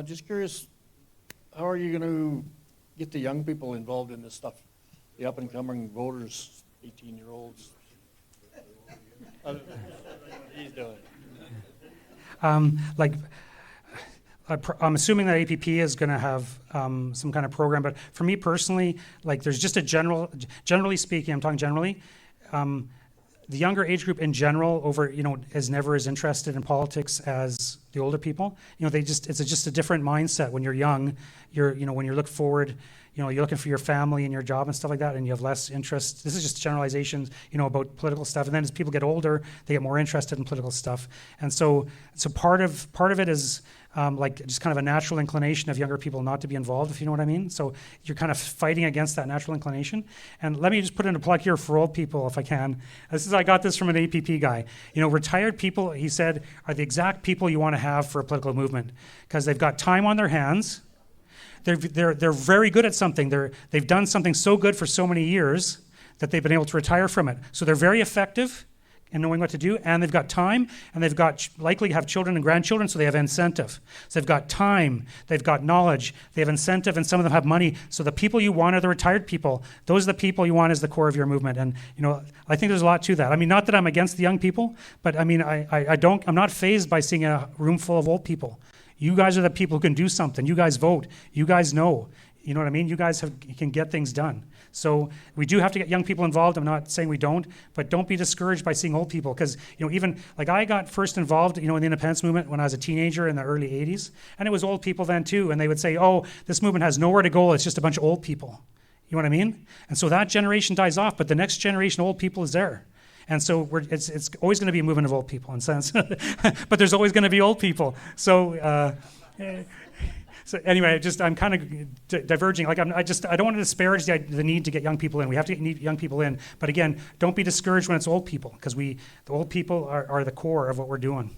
Just curious, how are you going to get the young people involved in this stuff? The up-and-coming voters, 18-year-olds. He's doing Like, I'm assuming that APP is going to have some kind of program, but for me personally, like there's just a generally speaking, I'm talking generally, the younger age group in general is never as interested in politics as the older people. It's just a different mindset. When you're young, when you look forward, you're looking for your family and your job and stuff like that, and you have less interest. This is just generalizations, about political stuff. And then as people get older, they get more interested in political stuff. And so part of it is like just kind of a natural inclination of younger people not to be involved, if you know what I mean. So you're kind of fighting against that natural inclination. And let me just put in a plug here for old people, if I can. I got this from an APP guy. Retired people, he said, are the exact people you want to have for a political movement because they've got time on their hands. They're very good at something. They've done something so good for so many years that they've been able to retire from it. So they're very effective in knowing what to do, and they've got time, and they've got likely have children and grandchildren, so they have incentive. So they've got time, they've got knowledge, they have incentive, and some of them have money. So the people you want are the retired people. Those are the people you want as the core of your movement. And I think there's a lot to that. I mean, not that I'm against the young people, but I mean, I'm not fazed by seeing a room full of old people. You guys are the people who can do something. You guys vote. You guys know. You know what I mean? You guys can get things done. So we do have to get young people involved. I'm not saying we don't, but don't be discouraged by seeing old people because, even like I got first involved, in the independence movement when I was a teenager in the early 80s, and it was old people then too, and they would say, oh, this movement has nowhere to go. It's just a bunch of old people. You know what I mean? And so that generation dies off, but the next generation of old people is there. And so it's always going to be a movement of old people in a sense, but there's always going to be old people. So anyway, I'm kind of diverging. Like I don't want to disparage the need to get young people in. We have to get young people in. But again, don't be discouraged when it's old people because the old people are the core of what we're doing.